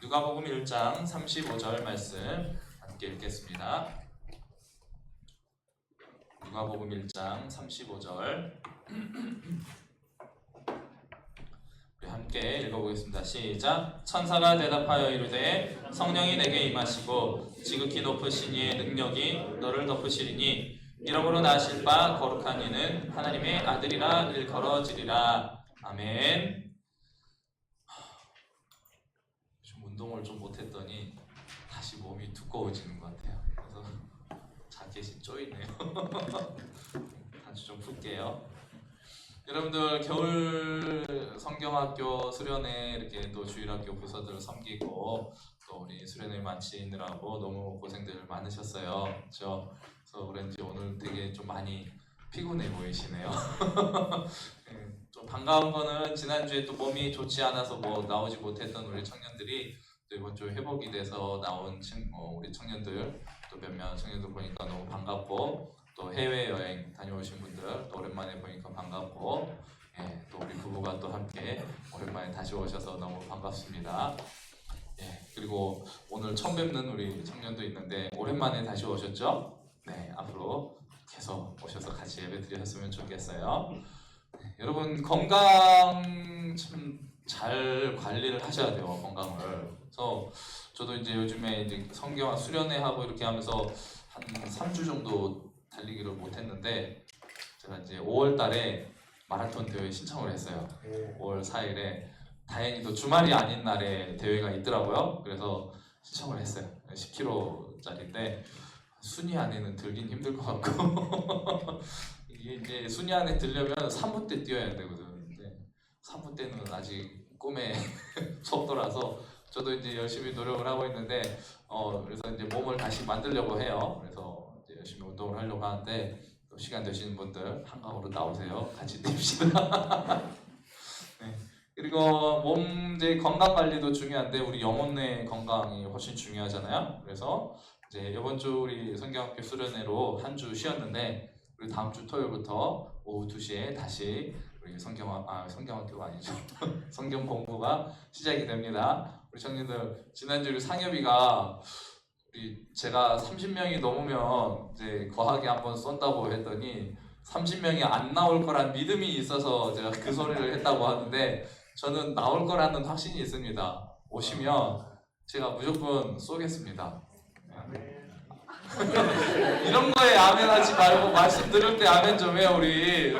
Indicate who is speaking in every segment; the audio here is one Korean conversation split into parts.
Speaker 1: 누가복음 1장 35절 말씀 함께 읽겠습니다. 누가복음 1장 35절 우리 함께 읽어보겠습니다. 시작. 천사가 대답하여 이르되 성령이 내게 임하시고 지극히 높으신 이의 능력이 너를 덮으시리니 이러므로 나실 바 거룩한 이는 하나님의 아들이라 일컬어지리라. 아멘. 좀 운동을 좀 못했더니 다시 몸이 두꺼워지는 것 같아요. 그래서 자켓이 쪼이네요. 다시 좀 풀게요. 여러분들 겨울 성경학교 수련회 이렇게 또 주일학교 부서들을 섬기고 또 우리 수련회 마치느라고 너무 고생들 많으셨어요. 그렇죠? 그래서 그런지 오늘 되게 좀 많이 피곤해 보이시네요. 좀 반가운 거는 지난주에 또 몸이 좋지 않아서 뭐 나오지 못했던 우리 청년들이 또 이번 주 회복이 돼서 나온 우리 청년들 또 몇몇 청년들 보니까 너무 반갑고 또 해외여행 다녀오신 분들 또 오랜만에 보니까 반갑고 또 우리 부부가 또 함께 오랜만에 다시 오셔서 너무 반갑습니다. 그리고 오늘 처음 뵙는 우리 청년도 있는데 오랜만에 다시 오셨죠? 네, 앞으로 계속 오셔서 같이 예배 드렸으면 좋겠어요. 여러분 건강 참 잘 관리를 하셔야 돼요. 건강을. 그래서 저도 이제 요즘에 이제 성경 수련회 하고 이렇게 하면서 한 3주 정도 달리기를 못했는데 제가 이제 5월달에 마라톤 대회 신청을 했어요. 5월 4일에 다행히도 주말이 아닌 날에 대회가 있더라고요. 그래서 신청을 했어요. 10km짜리인데 순위 안에는 들긴 힘들 것 같고 이게 이제 순위 안에 들려면 3분 때 뛰어야 되거든. 근데 3분 때는 아직 꿈의 속도라서 저도 이제 열심히 노력을 하고 있는데 그래서 이제 몸을 다시 만들려고 해요. 그래서 이제 열심히 운동을 하려고 하는데 또 시간 되시는 분들 한강으로 나오세요. 같이 뜁시다. 네. 그리고 몸 이제 건강 관리도 중요한데 우리 영혼의 건강이 훨씬 중요하잖아요. 그래서 이제 이번 주 우리 성경학교 수련회로 한 주 쉬었는데 우리 다음 주 토요일부터 오후 2시에 다시 우리 성경학교가 아니죠. 성경 공부가 시작이 됩니다. 우리 청년들 지난주 우리 상엽이가 제가 30명이 넘으면 이제 거하게 한번 쏜다고 했더니 30명이 안 나올 거란 믿음이 있어서 제가 그 소리를 했다고 하는데 저는 나올 거라는 확신이 있습니다. 오시면 제가 무조건 쏘겠습니다. 이런 거에 아멘 하지 말고 말씀 들을 때 아멘 좀 해요 우리.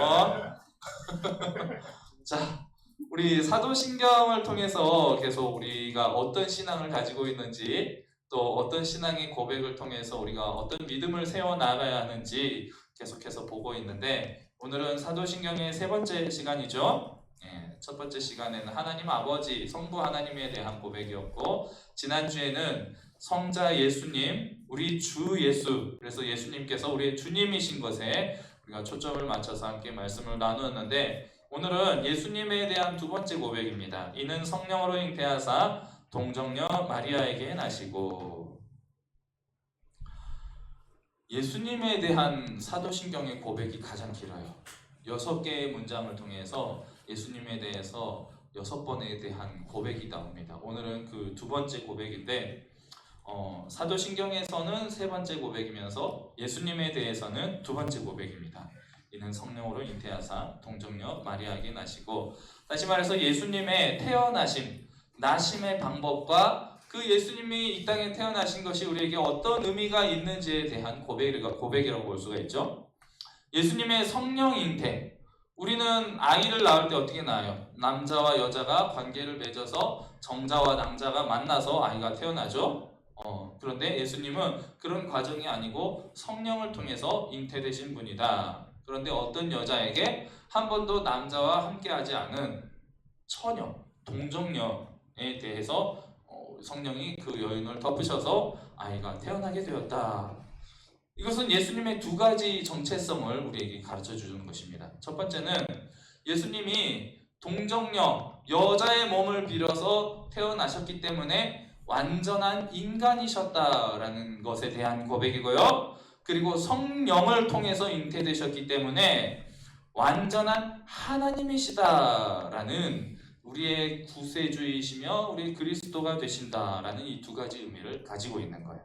Speaker 1: 자, 우리 사도신경을 통해서 계속 우리가 어떤 신앙을 가지고 있는지 또 어떤 신앙의 고백을 통해서 우리가 어떤 믿음을 세워나가야 하는지 계속해서 보고 있는데 오늘은 사도신경의 세 번째 시간이죠. 첫 번째 시간에는 하나님 아버지, 성부 하나님에 대한 고백이었고 지난주에는 성자 예수님, 우리 주 예수, 그래서 예수님께서 우리의 주님이신 것에 우리가 초점을 맞춰서 함께 말씀을 나누었는데 오늘은 예수님에 대한 두 번째 고백입니다. 이는 성령으로 잉태하사 동정녀 마리아에게 나시고. 예수님에 대한 사도신경의 고백이 가장 길어요. 6개의 문장을 통해서 예수님에 대해서 6번에 대한 고백이 나옵니다. 오늘은 그 두 번째 고백인데 사도신경에서는 세 번째 고백이면서 예수님에 대해서는 두 번째 고백입니다. 이는 성령으로 잉태하사 동정녀 마리아에게 나시고, 다시 말해서 예수님의 태어나심, 나심의 방법과 그 예수님이 이 땅에 태어나신 것이 우리에게 어떤 의미가 있는지에 대한 고백이라고 볼 수가 있죠. 예수님의 성령 잉태, 우리는 아이를 낳을 때 어떻게 낳아요? 남자와 여자가 관계를 맺어서 정자와 낭자가 만나서 아이가 태어나죠. 그런데 예수님은 그런 과정이 아니고 성령을 통해서 잉태되신 분이다. 그런데 어떤 여자에게 한 번도 남자와 함께하지 않은 처녀, 동정녀에 대해서 성령이 그 여인을 덮으셔서 아이가 태어나게 되었다. 이것은 예수님의 두 가지 정체성을 우리에게 가르쳐 주는 것입니다. 첫 번째는 예수님이 동정녀, 여자의 몸을 빌어서 태어나셨기 때문에 완전한 인간이셨다라는 것에 대한 고백이고요. 그리고 성령을 통해서 잉태되셨기 때문에 완전한 하나님이시다라는 우리의 구세주이시며 우리 그리스도가 되신다라는 이 두 가지 의미를 가지고 있는 거예요.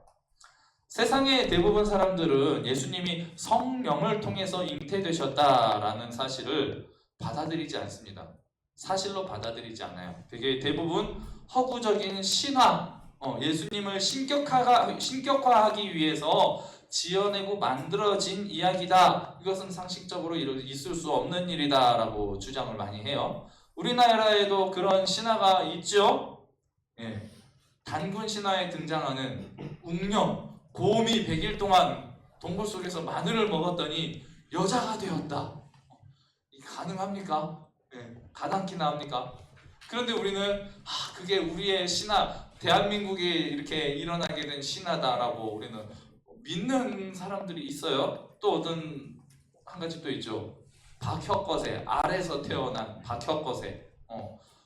Speaker 1: 세상의 대부분 사람들은 예수님이 성령을 통해서 잉태되셨다라는 사실을 받아들이지 않습니다. 사실로 받아들이지 않아요. 되게 대부분 허구적인 신화, 예수님을 신격화하기 위해서 지어내고 만들어진 이야기다. 이것은 상식적으로 있을 수 없는 일이다라고 주장을 많이 해요. 우리나라에도 그런 신화가 있죠. 예. 단군 신화에 등장하는 웅령, 곰이 100일 동안 동굴 속에서 마늘을 먹었더니 여자가 되었다. 가능합니까? 예. 가당키 나옵니까? 그런데 우리는 그게 우리의 신화, 대한민국이 이렇게 일어나게 된 신화다라고 우리는 믿는 사람들이 있어요. 또 어떤 한 가지 또 있죠. 박혁거세, 알에서 태어난 박혁거세.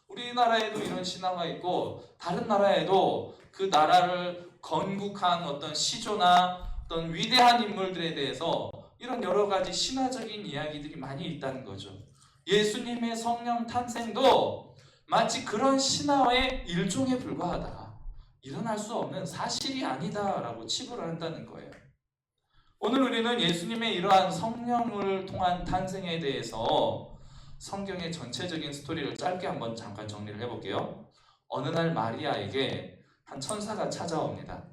Speaker 1: 우리나라에도 이런 신화가 있고 다른 나라에도 그 나라를 건국한 어떤 시조나 어떤 위대한 인물들에 대해서 이런 여러 가지 신화적인 이야기들이 많이 있다는 거죠. 예수님의 성령 탄생도 마치 그런 신화의 일종에 불과하다. 일어날 수 없는 사실이 아니다라고 치부를 한다는 거예요. 오늘 우리는 예수님의 이러한 성령을 통한 탄생에 대해서 성경의 전체적인 스토리를 짧게 한번 잠깐 정리를 해볼게요. 어느 날 마리아에게 한 천사가 찾아옵니다.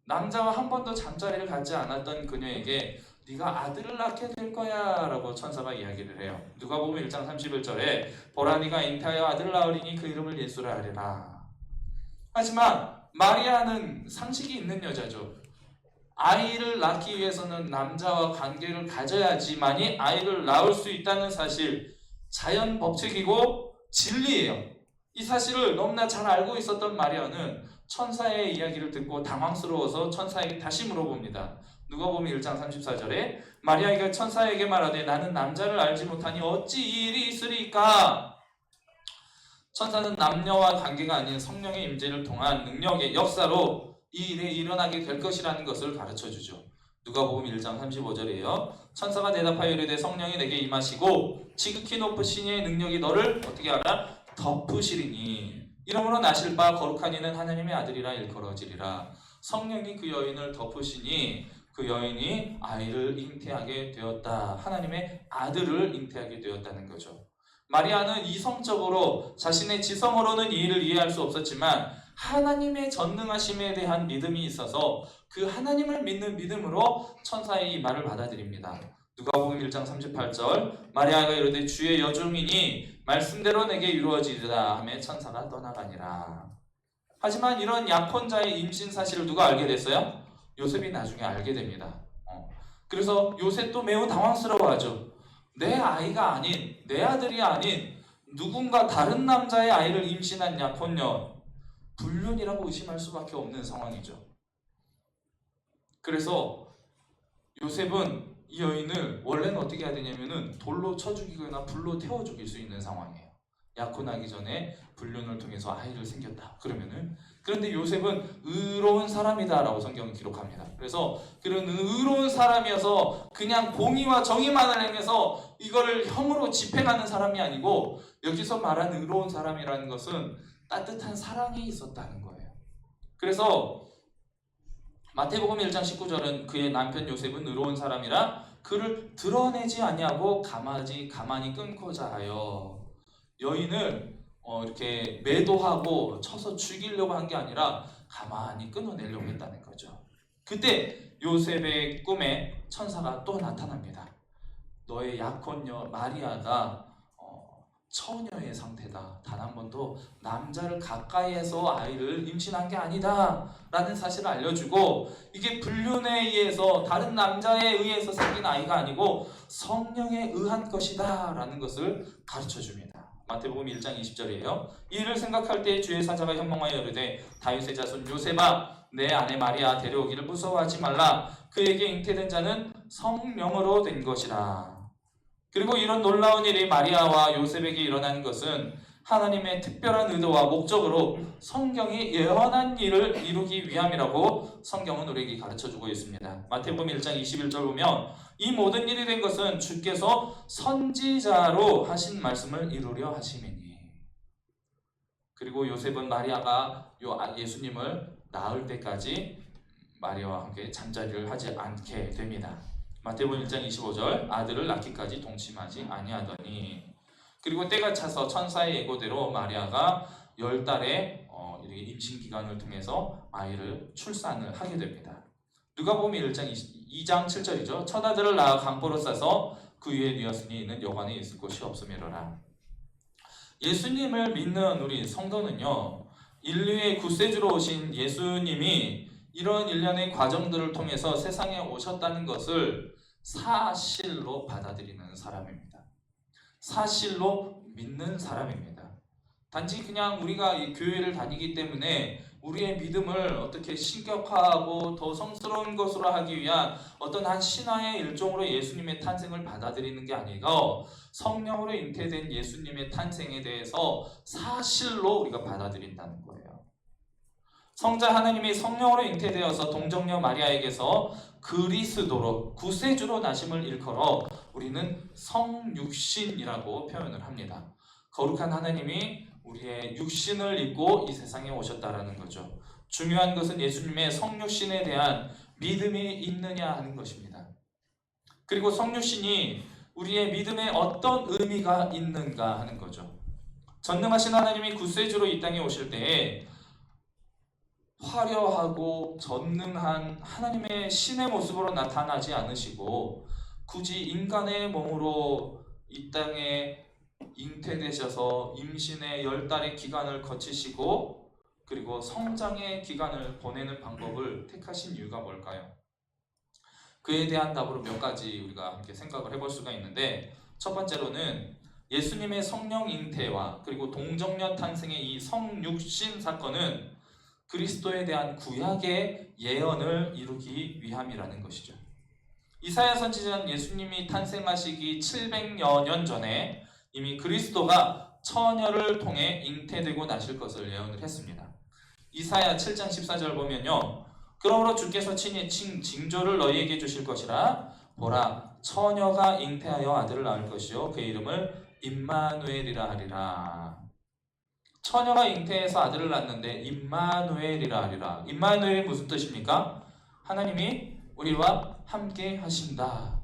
Speaker 1: 남자와 한 번도 잠자리를 갖지 않았던 그녀에게 네가 아들을 낳게 될 거야 라고 천사가 이야기를 해요. 누가복음 1장 31절에 보라 네가 잉태하여 아들을 낳으리니 그 이름을 예수라 하리라. 하지만 마리아는 상식이 있는 여자죠. 아이를 낳기 위해서는 남자와 관계를 가져야지만이 아이를 낳을 수 있다는 사실, 자연 법칙이고 진리예요. 이 사실을 너무나 잘 알고 있었던 마리아는 천사의 이야기를 듣고 당황스러워서 천사에게 다시 물어봅니다. 누가복음 1장 34절에 마리아가 천사에게 말하되 나는 남자를 알지 못하니 어찌 이 일이 있으리까? 천사는 남녀와 관계가 아닌 성령의 임재를 통한 능력의 역사로 이 일이 일어나게 될 것이라는 것을 가르쳐주죠. 누가복음 1장 35절이에요. 천사가 대답하여 이르되 성령이 내게 임하시고 지극히 높으신 이의 능력이 너를 어떻게 하라? 덮으시리니 이러므로 나실 바 거룩한 이는 하나님의 아들이라 일컬어지리라. 성령이 그 여인을 덮으시니 그 여인이 아이를 잉태하게 되었다. 하나님의 아들을 잉태하게 되었다는 거죠. 마리아는 이성적으로 자신의 지성으로는 이 일을 이해할 수 없었지만 하나님의 전능하심에 대한 믿음이 있어서 그 하나님을 믿는 믿음으로 천사의 이 말을 받아들입니다. 누가복음 1장 38절 마리아가 이르되 주의 여종이니 말씀대로 내게 이루어지리라 하며 천사가 떠나가니라. 하지만 이런 약혼자의 임신 사실을 누가 알게 됐어요? 요셉이 나중에 알게 됩니다. 그래서 요셉도 매우 당황스러워하죠. 내 아이가 아닌, 내 아들이 아닌 누군가 다른 남자의 아이를 임신한 약혼녀, 불륜이라고 의심할 수밖에 없는 상황이죠. 그래서 요셉은 이 여인을 원래는 어떻게 해야 되냐면은 돌로 쳐 죽이거나 불로 태워 죽일 수 있는 상황이에요. 약혼하기 전에 불륜을 통해서 아이를 생겼다. 그런데 요셉은 의로운 사람이다라고 성경은 기록합니다. 그래서 그런 의로운 사람이어서 그냥 공의와 정의만을 행해서 이거를 형으로 집행하는 사람이 아니고 여기서 말하는 의로운 사람이라는 것은 따뜻한 사랑이 있었다는 거예요. 그래서 마태복음 1장 19절은 그의 남편 요셉은 의로운 사람이라 그를 드러내지 아니하고 가만히 끊고자 하여 여인을 이렇게 매도하고 쳐서 죽이려고 한 게 아니라 가만히 끊어내려고 했다는 거죠. 그때 요셉의 꿈에 천사가 또 나타납니다. 너의 약혼녀 마리아가 처녀의 상태다. 단 한 번도 남자를 가까이에서 아이를 임신한 게 아니다 라는 사실을 알려주고 이게 불륜에 의해서 다른 남자에 의해서 생긴 아이가 아니고 성령에 의한 것이다 라는 것을 가르쳐줍니다. 마태복음 1장 20절이에요. 이 일을 생각할 때 주의 사자가 현몽하여 이르되 다윗의 자손 요셉아 내 아내 마리아 데려오기를 무서워하지 말라. 그에게 잉태된 자는 성령으로 된 것이라. 그리고 이런 놀라운 일이 마리아와 요셉에게 일어나는 것은 하나님의 특별한 의도와 목적으로 성경이 예언한 일을 이루기 위함이라고 성경은 우리에게 가르쳐주고 있습니다. 마태복음 1장 21절 보면 이 모든 일이 된 것은 주께서 선지자로 하신 말씀을 이루려 하심이니. 그리고 요셉은 마리아가 예수님을 낳을 때까지 마리아와 함께 잠자리를 하지 않게 됩니다. 마태복음 1장 25절 아들을 낳기까지 동침하지 아니하더니 그리고 때가 차서 천사의 예고대로 마리아가 10달의 임신 기간을 통해서 아이를 출산을 하게 됩니다. 누가복음 1장 2장 7절이죠. 첫 아들을 낳아 강포로 싸서 그 위에 뉘었으니 이는 여관에 있을 곳이 없음이로라. 예수님을 믿는 우리 성도는요, 인류의 구세주로 오신 예수님이 이런 일련의 과정들을 통해서 세상에 오셨다는 것을 사실로 받아들이는 사람입니다. 사실로 믿는 사람입니다. 단지 그냥 우리가 이 교회를 다니기 때문에 우리의 믿음을 어떻게 신격화하고 더 성스러운 것으로 하기 위한 어떤 한 신화의 일종으로 예수님의 탄생을 받아들이는 게 아니고 성령으로 잉태된 예수님의 탄생에 대해서 사실로 우리가 받아들인다는 거예요. 성자 하나님이 성령으로 잉태되어서 동정녀 마리아에게서 그리스도로 구세주로 나심을 일컬어 우리는 성육신이라고 표현을 합니다. 거룩한 하나님이 우리의 육신을 입고 이 세상에 오셨다라는 거죠. 중요한 것은 예수님의 성육신에 대한 믿음이 있느냐 하는 것입니다. 그리고 성육신이 우리의 믿음에 어떤 의미가 있는가 하는 거죠. 전능하신 하나님이 구세주로 이 땅에 오실 때에 화려하고 전능한 하나님의 신의 모습으로 나타나지 않으시고 굳이 인간의 몸으로 이 땅에 잉태되셔서 임신의 10달의 기간을 거치시고 그리고 성장의 기간을 보내는 방법을 택하신 이유가 뭘까요? 그에 대한 답으로 몇 가지 우리가 함께 생각을 해볼 수가 있는데, 첫 번째로는 예수님의 성령 잉태와 그리고 동정녀 탄생의 이 성육신 사건은 그리스도에 대한 구약의 예언을 이루기 위함이라는 것이죠. 이사야 선지자는 예수님이 탄생하시기 700여 년 전에 이미 그리스도가 처녀를 통해 잉태되고 나실 것을 예언을 했습니다. 이사야 7장 14절 보면요, 그러므로 주께서 친히 징조를 너희에게 주실 것이라. 보라, 처녀가 잉태하여 아들을 낳을 것이요 그의 이름을 임마누엘이라 하리라. 처녀가 잉태해서 아들을 낳는데 임마누엘이라 하리라. 임마누엘이 무슨 뜻입니까? 하나님이 우리와 함께 하신다.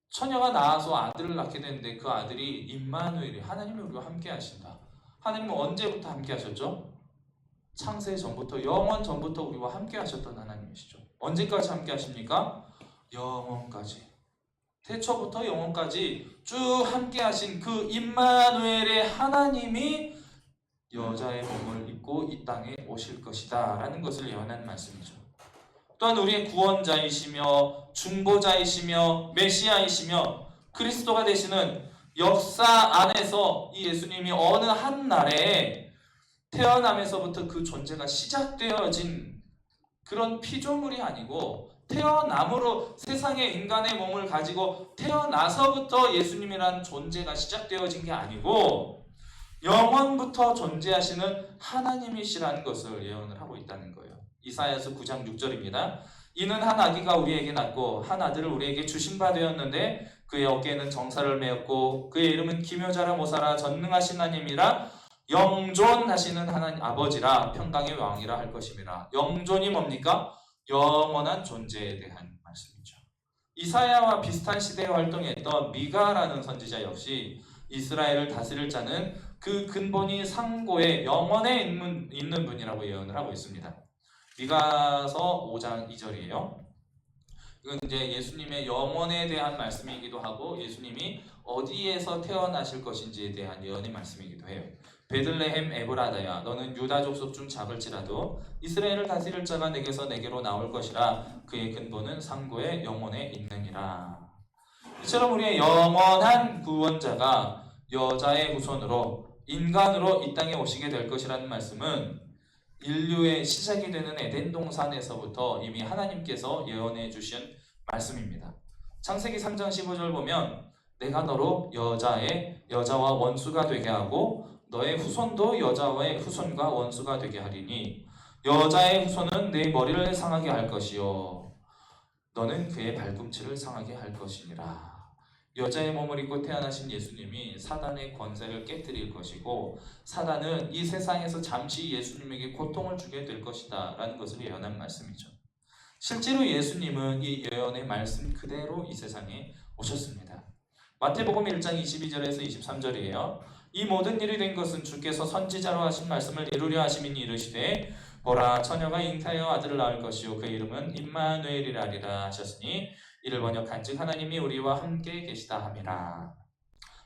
Speaker 1: 처녀가 낳아서 아들을 낳게 되는데 그 아들이 임마누엘이, 하나님이 우리와 함께 하신다. 하나님은 언제부터 함께 하셨죠? 창세 전부터, 영원 전부터 우리와 함께 하셨던 하나님이시죠. 언제까지 함께 하십니까? 영원까지. 태초부터 영원까지 쭉 함께 하신 그 임마누엘의 하나님이 여자의 몸을 입고 이 땅에 오실 것이다 라는 것을 예언한 말씀이죠. 또한 우리의 구원자이시며 중보자이시며 메시아이시며 그리스도가 되시는 역사 안에서 이 예수님이 어느 한 날에 태어남에서부터 그 존재가 시작되어진 그런 피조물이 아니고, 태어남으로 세상의 인간의 몸을 가지고 태어나서부터 예수님이라는 존재가 시작되어진 게 아니고 영원부터 존재하시는 하나님이시라는 것을 예언을 하고 있다는 거예요. 이사야서 9장 6절입니다. 이는 한 아기가 우리에게 낳고 한 아들을 우리에게 주신 바 되었는데 그의 어깨에는 정사를 메었고 그의 이름은 기묘자라 모사라 전능하신 하나님이라 영존하시는 하나님 아버지라 평강의 왕이라 할 것임이라. 영존이 뭡니까? 영원한 존재에 대한 말씀이죠. 이사야와 비슷한 시대에 활동했던 미가라는 선지자 역시 이스라엘을 다스릴 자는 그 근본이 상고의 영원에 있는 분이라고 예언을 하고 있습니다. 미가서 5장 2절이에요. 이건 이제 예수님의 영원에 대한 말씀이기도 하고 예수님이 어디에서 태어나실 것인지에 대한 예언의 말씀이기도 해요. 베들레헴 에브라다야, 너는 유다 족속 중 작을지라도 이스라엘을 다스릴 자가 내게로 나올 것이라. 그의 근본은 상고의 영원에 있느니라. 이처럼 우리의 영원한 구원자가 여자의 후손으로 인간으로 이 땅에 오시게 될 것이라는 말씀은 인류의 시작이 되는 에덴 동산에서부터 이미 하나님께서 예언해 주신 말씀입니다. 창세기 3장 15절 보면 내가 너로 여자와 원수가 되게 하고 너의 후손도 여자와의 후손과 원수가 되게 하리니 여자의 후손은 내 머리를 상하게 할 것이요 너는 그의 발꿈치를 상하게 할 것이니라. 여자의 몸을 입고 태어나신 예수님이 사단의 권세를 깨뜨릴 것이고 사단은 이 세상에서 잠시 예수님에게 고통을 주게 될 것이다 라는 것을 예언한 말씀이죠. 실제로 예수님은 이 예언의 말씀 그대로 이 세상에 오셨습니다. 마태복음 1장 22절에서 23절이에요. 이 모든 일이 된 것은 주께서 선지자로 하신 말씀을 이루려 하심이니 이르시되 보라 처녀가 잉태하여 아들을 낳을 것이요 그 이름은 임마누엘이라리라 하셨으니 이를 번역한즉 하나님이 우리와 함께 계시다 함이라.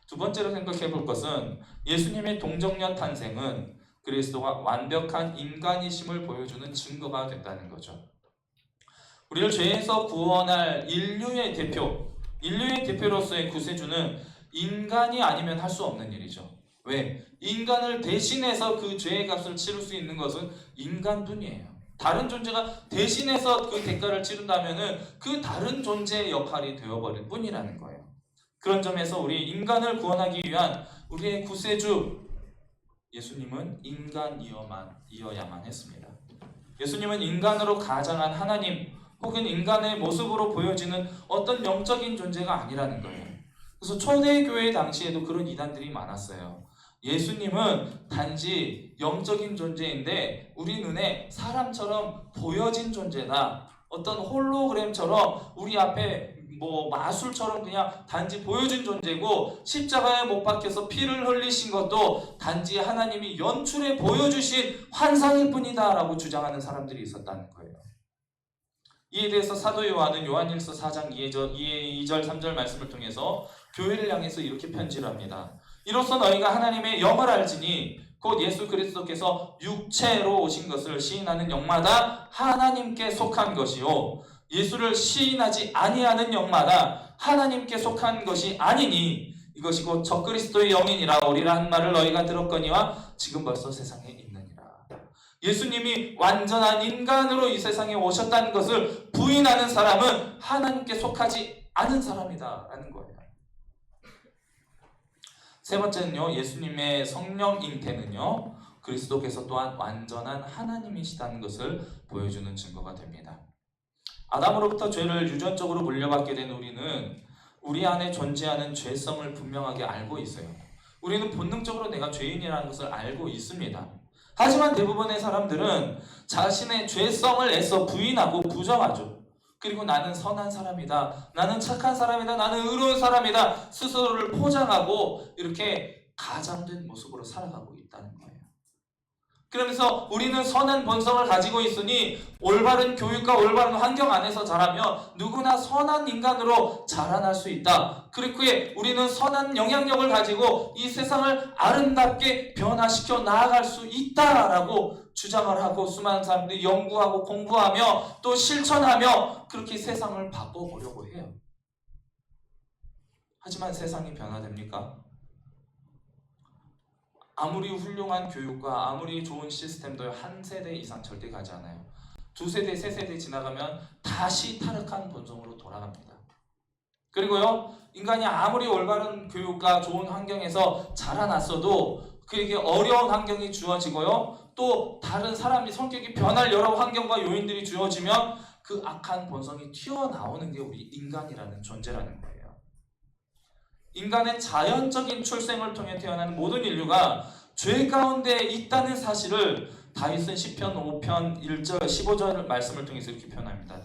Speaker 1: 두 번째로 생각해 볼 것은 예수님의 동정녀 탄생은 그리스도가 완벽한 인간이심을 보여주는 증거가 된다는 거죠. 우리를 죄에서 구원할 인류의 대표로서의 구세주는 인간이 아니면 할 수 없는 일이죠. 왜? 인간을 대신해서 그 죄의 값을 치를 수 있는 것은 인간뿐이에요. 다른 존재가 대신해서 그 대가를 치른다면은 그 다른 존재의 역할이 되어버릴 뿐이라는 거예요. 그런 점에서 우리 인간을 구원하기 위한 우리의 구세주 예수님은 인간이어야만 했습니다. 예수님은 인간으로 가장한 하나님 혹은 인간의 모습으로 보여지는 어떤 영적인 존재가 아니라는 거예요. 그래서 초대교회 당시에도 그런 이단들이 많았어요. 예수님은 단지 영적인 존재인데 우리 눈에 사람처럼 보여진 존재다. 어떤 홀로그램처럼 우리 앞에 마술처럼 그냥 단지 보여진 존재고 십자가에 못 박혀서 피를 흘리신 것도 단지 하나님이 연출해 보여주신 환상일 뿐이다 라고 주장하는 사람들이 있었다는 거예요. 이에 대해서 사도 요한은 요한일서 4장 2절 3절 말씀을 통해서 교회를 향해서 이렇게 편지를 합니다. 이로써 너희가 하나님의 영을 알지니 곧 예수 그리스도께서 육체로 오신 것을 시인하는 영마다 하나님께 속한 것이요 예수를 시인하지 아니하는 영마다 하나님께 속한 것이 아니니 이것이 곧 적그리스도의 영이니라 오리라 한 말을 너희가 들었거니와 지금 벌써 세상에 있느니라. 예수님이 완전한 인간으로 이 세상에 오셨다는 것을 부인하는 사람은 하나님께 속하지 않은 사람이다 라는 거예요. 세 번째는요, 예수님의 성령 잉태는요 그리스도께서 또한 완전한 하나님이시다는 것을 보여주는 증거가 됩니다. 아담으로부터 죄를 유전적으로 물려받게 된 우리는 우리 안에 존재하는 죄성을 분명하게 알고 있어요. 우리는 본능적으로 내가 죄인이라는 것을 알고 있습니다. 하지만 대부분의 사람들은 자신의 죄성을 애써 부인하고 부정하죠. 그리고 나는 선한 사람이다, 나는 착한 사람이다, 나는 의로운 사람이다 스스로를 포장하고 이렇게 가장된 모습으로 살아가고 있다는 거예요. 그러면서 우리는 선한 본성을 가지고 있으니 올바른 교육과 올바른 환경 안에서 자라면 누구나 선한 인간으로 자라날 수 있다. 그리고 우리는 선한 영향력을 가지고 이 세상을 아름답게 변화시켜 나아갈 수 있다라고 주장을 하고 수많은 사람들이 연구하고 공부하며 또 실천하며 그렇게 세상을 바꿔보려고 해요. 하지만 세상이 변화됩니까? 아무리 훌륭한 교육과 아무리 좋은 시스템도 한 세대 이상 절대 가지 않아요. 두 세대, 세 세대 지나가면 다시 타락한 본성으로 돌아갑니다. 그리고요, 인간이 아무리 올바른 교육과 좋은 환경에서 자라났어도 그에게 어려운 환경이 주어지고요, 또 다른 사람이 성격이 변할 여러 환경과 요인들이 주어지면 그 악한 본성이 튀어나오는 게 우리 인간이라는 존재라는 거예요. 인간의 자연적인 출생을 통해 태어난 모든 인류가 죄 가운데 있다는 사실을 다윗은 시편 5편 1절 15절 말씀을 통해서 이렇게 표현합니다.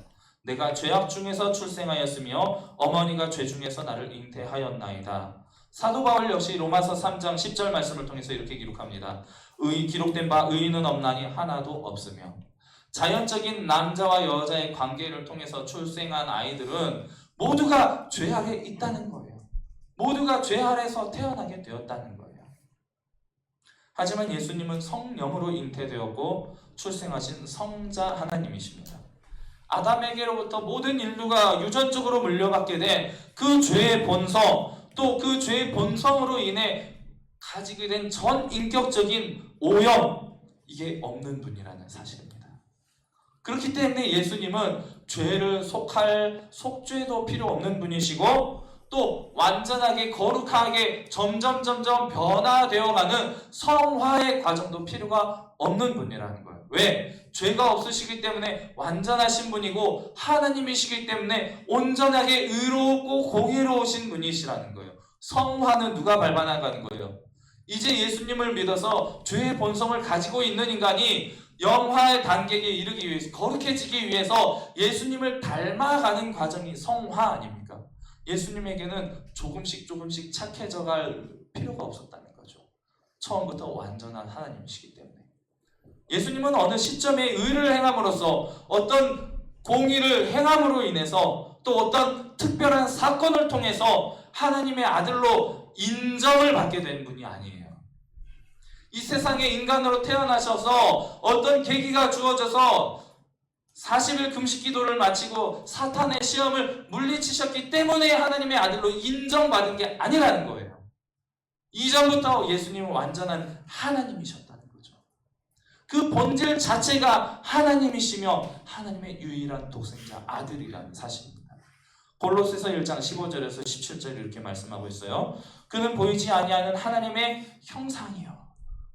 Speaker 1: 내가 죄악 중에서 출생하였으며 어머니가 죄 중에서 나를 잉태하였나이다. 사도 바울 역시 로마서 3장 10절 말씀을 통해서 이렇게 기록합니다. 기록된 바 의인은 없나니 하나도 없으며. 자연적인 남자와 여자의 관계를 통해서 출생한 아이들은 모두가 죄 아래 있다는 거예요. 모두가 죄 아래에서 태어나게 되었다는 거예요. 하지만 예수님은 성령으로 잉태되었고 출생하신 성자 하나님이십니다. 아담에게로부터 모든 인류가 유전적으로 물려받게 된 그 죄의 본성, 또 그 죄의 본성으로 인해 가지게 된 전 인격적인 오염, 이게 없는 분이라는 사실입니다. 그렇기 때문에 예수님은 죄를 속할 속죄도 필요 없는 분이시고 또 완전하게 거룩하게 점점 변화되어가는 성화의 과정도 필요가 없는 분이라는 거예요. 왜? 죄가 없으시기 때문에 완전하신 분이고 하나님이시기 때문에 온전하게 의롭고 공의로우신 분이시라는 거예요. 성화는 누가 밟아나가는 거예요? 이제 예수님을 믿어서 죄의 본성을 가지고 있는 인간이 영화의 단계에 이르기 위해서, 거룩해지기 위해서 예수님을 닮아가는 과정이 성화 아닙니까? 예수님에게는 조금씩 착해져갈 필요가 없었다는 거죠. 처음부터 완전한 하나님이시기 때문에. 예수님은 어느 시점에 의를 행함으로써, 어떤 공의를 행함으로 인해서, 또 어떤 특별한 사건을 통해서 하나님의 아들로 인정을 받게 된 분이 아니에요. 이 세상에 인간으로 태어나셔서 어떤 계기가 주어져서 40일 금식 기도를 마치고 사탄의 시험을 물리치셨기 때문에 하나님의 아들로 인정받은 게 아니라는 거예요. 이전부터 예수님은 완전한 하나님이셨다는 거죠. 그 본질 자체가 하나님이시며 하나님의 유일한 독생자 아들이라는 사실입니다. 골로새서 1장 15절에서 17절 이렇게 말씀하고 있어요. 그는 보이지 아니하는 하나님의 형상이요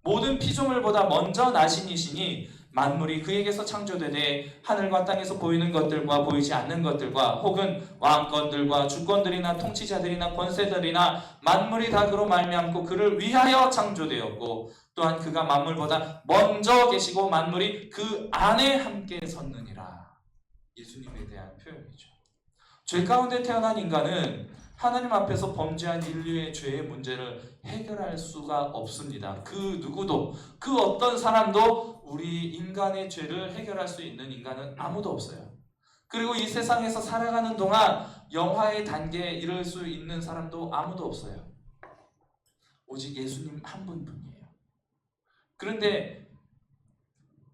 Speaker 1: 모든 피조물보다 먼저 나신 이시니 만물이 그에게서 창조되되 하늘과 땅에서 보이는 것들과 보이지 않는 것들과 혹은 왕권들과 주권들이나 통치자들이나 권세들이나 만물이 다 그로 말미암고 그를 위하여 창조되었고 또한 그가 만물보다 먼저 계시고 만물이 그 안에 함께 섰느니라. 예수님에 대한 표현이죠. 죄 가운데 태어난 인간은 하나님 앞에서 범죄한 인류의 죄의 문제를 해결할 수가 없습니다. 그 누구도, 그 어떤 사람도 우리 인간의 죄를 해결할 수 있는 인간은 아무도 없어요. 그리고 이 세상에서 살아가는 동안 영화의 단계에 이를 수 있는 사람도 아무도 없어요. 오직 예수님 한 분뿐이에요. 그런데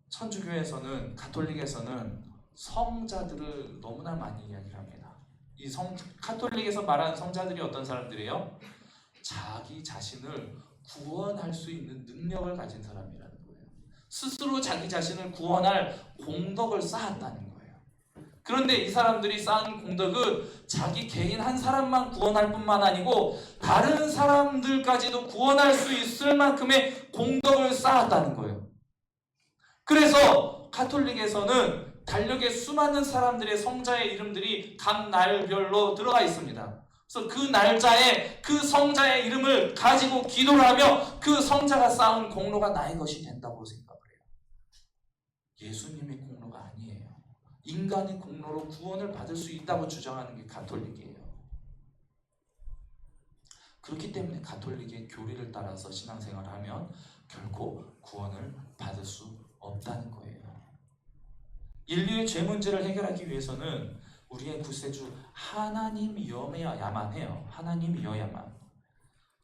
Speaker 1: 천주교에서는, 가톨릭에서는 성자들을 너무나 많이 이야기를 합니다. 이 카톨릭에서 말하는 성자들이 어떤 사람들이에요? 자기 자신을 구원할 수 있는 능력을 가진 사람이라는 거예요. 스스로 자기 자신을 구원할 공덕을 쌓았다는 거예요. 그런데 이 사람들이 쌓은 공덕은 자기 개인 한 사람만 구원할 뿐만 아니고 다른 사람들까지도 구원할 수 있을 만큼의 공덕을 쌓았다는 거예요. 그래서 가톨릭에서는 달력에 수많은 사람들의 성자의 이름들이 각 날별로 들어가 있습니다. 그래서 그 날짜에 그 성자의 이름을 가지고 기도를 하며 그 성자가 쌓은 공로가 나의 것이 된다고 생각을 해요. 예수님의 공로가 아니에요. 인간의 공로로 구원을 받을 수 있다고 주장하는 게 가톨릭이에요. 그렇기 때문에 가톨릭의 교리를 따라서 신앙생활을 하면 결코 구원을 받을 수 없다는 거예요. 인류의 죄 문제를 해결하기 위해서는 우리의 구세주 하나님이어야만 해요. 하나님이어야만.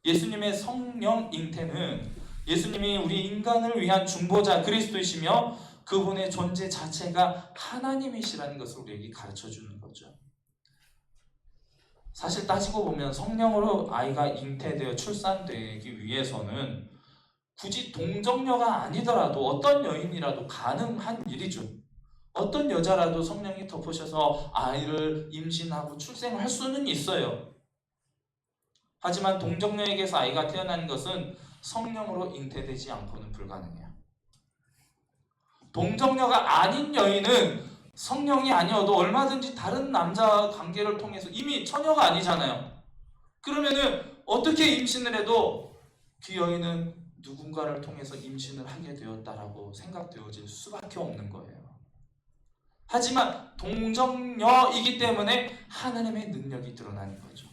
Speaker 1: 예수님의 성령 잉태는 예수님이 우리 인간을 위한 중보자 그리스도이시며 그분의 존재 자체가 하나님이시라는 것을 우리에게 가르쳐주는 거죠. 사실 따지고 보면 성령으로 아이가 잉태되어 출산되기 위해서는 굳이 동정녀가 아니더라도 어떤 여인이라도 가능한 일이죠. 어떤 여자라도 성령이 덮으셔서 아이를 임신하고 출생을 할 수는 있어요. 하지만 동정녀에게서 아이가 태어나는 것은 성령으로 잉태되지 않고는 불가능해요. 동정녀가 아닌 여인은 성령이 아니어도 얼마든지 다른 남자 관계를 통해서 이미 처녀가 아니잖아요. 그러면은 어떻게 임신을 해도 그 여인은 누군가를 통해서 임신을 하게 되었다라고 생각되어질 수밖에 없는 거예요. 하지만 동정녀이기 때문에 하나님의 능력이 드러나는 거죠.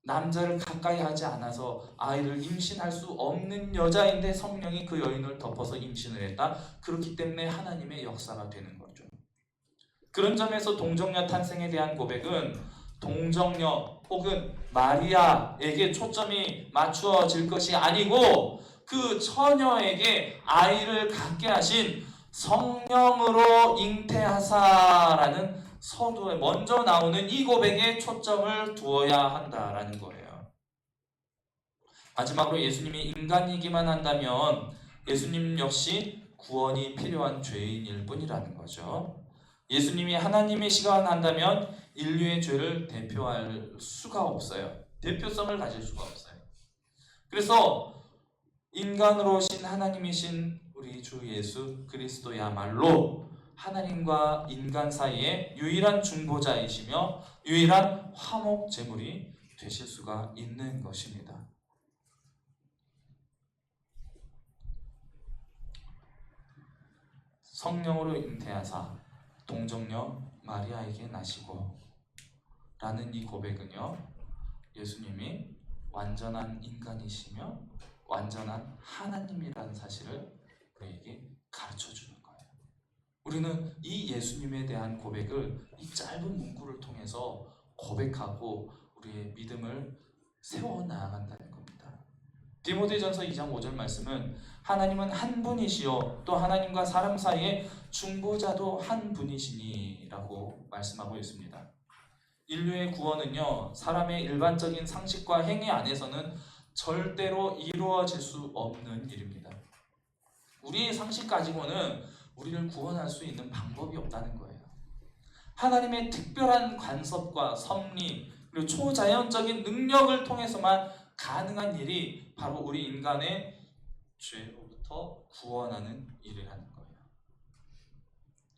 Speaker 1: 남자를 가까이 하지 않아서 아이를 임신할 수 없는 여자인데 성령이 그 여인을 덮어서 임신을 했다. 그렇기 때문에 하나님의 역사가 되는 거죠. 그런 점에서 동정녀 탄생에 대한 고백은 동정녀 혹은 마리아에게 초점이 맞추어질 것이 아니고 그 처녀에게 아이를 갖게 하신 성령으로 잉태하사라는 서두에 먼저 나오는 이 고백에 초점을 두어야 한다라는 거예요. 마지막으로 예수님이 인간이기만 한다면 예수님 역시 구원이 필요한 죄인일 뿐이라는 거죠. 예수님이 하나님의 시간 한다면 인류의 죄를 대표할 수가 없어요. 대표성을 가질 수가 없어요. 그래서 인간으로 오신 하나님이신 우리 주 예수 그리스도야말로 하나님과 인간 사이의 유일한 중보자이시며 유일한 화목 제물이 되실 수가 있는 것입니다. 성령으로 잉태하사 동정녀 마리아에게 나시고 라는 이 고백은요, 예수님이 완전한 인간이시며 완전한 하나님이라는 사실을 우리에게 가르쳐주는 거예요. 우리는 이 예수님에 대한 고백을 이 짧은 문구를 통해서 고백하고 우리의 믿음을 세워나간다는 겁니다. 디모데전서 2장 5절 말씀은 하나님은 한 분이시요 또 하나님과 사람 사이의 중보자도 한 분이시니 라고 말씀하고 있습니다. 인류의 구원은요, 사람의 일반적인 상식과 행위 안에서는 절대로 이루어질 수 없는 일입니다. 우리의 상식 가지고는 우리를 구원할 수 있는 방법이 없다는 거예요. 하나님의 특별한 간섭과 섭리 그리고 초자연적인 능력을 통해서만 가능한 일이 바로 우리 인간의 죄로부터 구원하는 일이라는 거예요.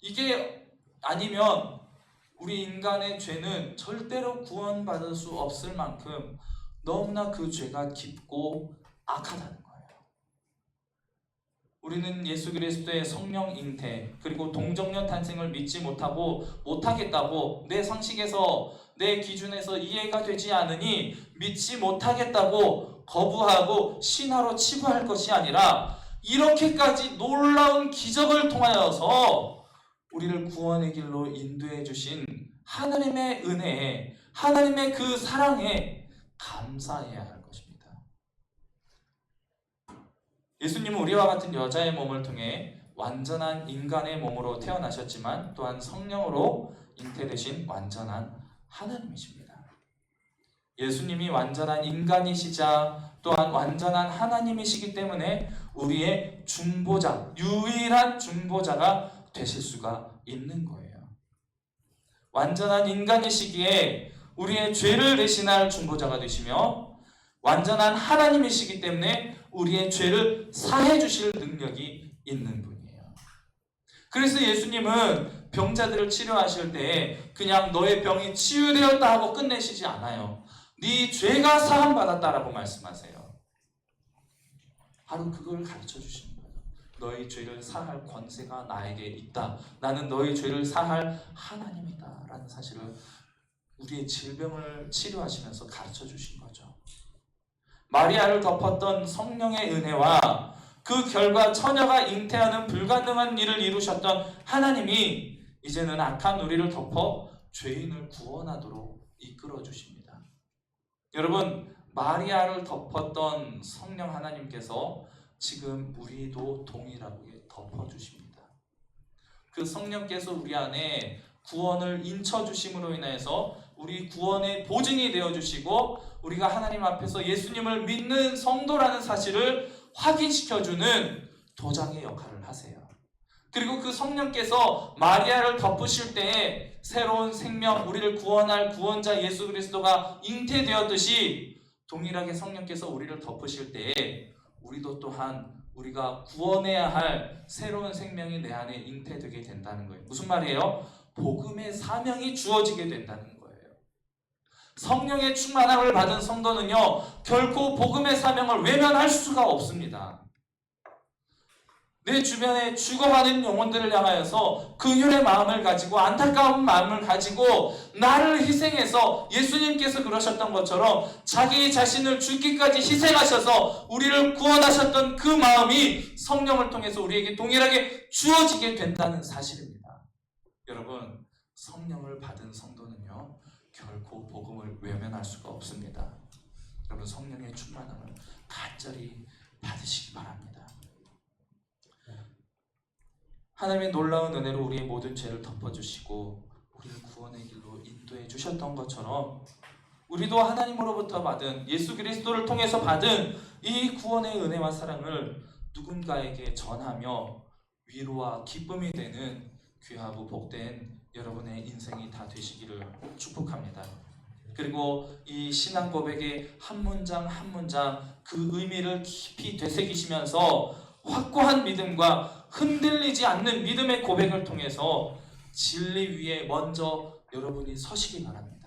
Speaker 1: 이게 아니면 우리 인간의 죄는 절대로 구원받을 수 없을 만큼 너무나 그 죄가 깊고 악하다는 거예요. 우리는 예수 그리스도의 성령 잉태 그리고 동정녀 탄생을 믿지 못하겠다고 내 상식에서 내 기준에서 이해가 되지 않으니 믿지 못하겠다고 거부하고 신화로 치부할 것이 아니라 이렇게까지 놀라운 기적을 통하여서 우리를 구원의 길로 인도해 주신 하나님의 은혜에, 하나님의 그 사랑에 감사해야 할 것입니다. 예수님은 우리와 같은 여자의 몸을 통해 완전한 인간의 몸으로 태어나셨지만 또한 성령으로 잉태되신 완전한 하나님이십니다. 예수님이 완전한 인간이시자 또한 완전한 하나님이시기 때문에 우리의 중보자, 유일한 중보자가 되실 수가 있는 거예요. 완전한 인간이시기에 우리의 죄를 대신할 중보자가 되시며 완전한 하나님이시기 때문에 우리의 죄를 사해 주실 능력이 있는 분이에요. 그래서 예수님은 병자들을 치료하실 때 그냥 너의 병이 치유되었다 하고 끝내시지 않아요. 네 죄가 사함받았다라고 말씀하세요. 바로 그걸 가르쳐 주시는 거예요. 너희 죄를 사할 권세가 나에게 있다. 나는 너희 죄를 사할 하나님이다 라는 사실을 우리의 질병을 치료하시면서 가르쳐 주신 거죠. 마리아를 덮었던 성령의 은혜와 그 결과 처녀가 잉태하는 불가능한 일을 이루셨던 하나님이 이제는 악한 우리를 덮어 죄인을 구원하도록 이끌어 주십니다. 여러분, 마리아를 덮었던 성령 하나님께서 지금 우리도 동일하게 덮어주십니다. 그 성령께서 우리 안에 구원을 인쳐주심으로 인해서 우리 구원의 보증이 되어주시고 우리가 하나님 앞에서 예수님을 믿는 성도라는 사실을 확인시켜주는 도장의 역할을 하세요. 그리고 그 성령께서 마리아를 덮으실 때에 새로운 생명, 우리를 구원할 구원자 예수 그리스도가 잉태되었듯이 동일하게 성령께서 우리를 덮으실 때에 우리도 또한 우리가 구원해야 할 새로운 생명이 내 안에 잉태되게 된다는 거예요. 무슨 말이에요? 복음의 사명이 주어지게 된다는 거예요. 성령의 충만함을 받은 성도는요, 결코 복음의 사명을 외면할 수가 없습니다. 내 주변에 죽어가는 영혼들을 향하여서 긍휼의 마음을 가지고 안타까운 마음을 가지고 나를 희생해서 예수님께서 그러셨던 것처럼 자기 자신을 죽기까지 희생하셔서 우리를 구원하셨던 그 마음이 성령을 통해서 우리에게 동일하게 주어지게 된다는 사실입니다. 여러분, 성령을 받은 성도는요, 결코 복음을 외면할 수가 없습니다. 여러분, 성령의 충만함을 간절히 받으시기 바랍니다. 하나님의 놀라운 은혜로 우리의 모든 죄를 덮어주시고 우리를 구원의 길로 인도해 주셨던 것처럼 우리도 하나님으로부터 받은 예수 그리스도를 통해서 받은 이 구원의 은혜와 사랑을 누군가에게 전하며 위로와 기쁨이 되는 귀하고 복된 여러분의 인생이 다 되시기를 축복합니다. 그리고 이 신앙 고백의 한 문장 한 문장 그 의미를 깊이 되새기시면서 확고한 믿음과 흔들리지 않는 믿음의 고백을 통해서 진리 위에 먼저 여러분이 서시기 바랍니다.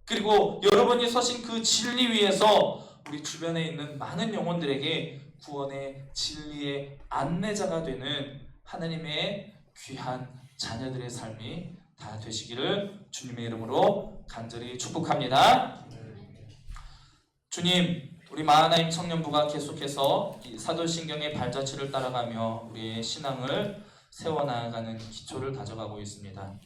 Speaker 1: 그리고 여러분이 서신 그 진리 위에서 우리 주변에 있는 많은 영혼들에게 구원의 진리의 안내자가 되는 하나님의 귀한 자녀들의 삶이 다 되시기를 주님의 이름으로 간절히 축복합니다. 주님, 우리 마하나임 청년부가 계속해서 이 사도신경의 발자취를 따라가며 우리의 신앙을 세워나가는 기초를 가져가고 있습니다.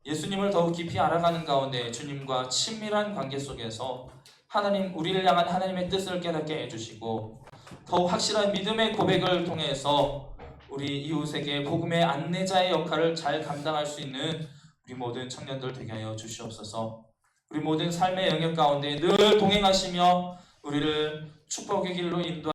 Speaker 1: 예수님을 더욱 깊이 알아가는 가운데 주님과 친밀한 관계 속에서 하나님, 우리를 향한 하나님의 뜻을 깨닫게 해주시고 더욱 확실한 믿음의 고백을 통해서 우리 이웃에게 복음의 안내자의 역할을 잘 감당할 수 있는 우리 모든 청년들 되게 하여 주시옵소서. 우리 모든 삶의 영역 가운데 늘 동행하시며 우리를 축복의 길로 인도하시옵소서.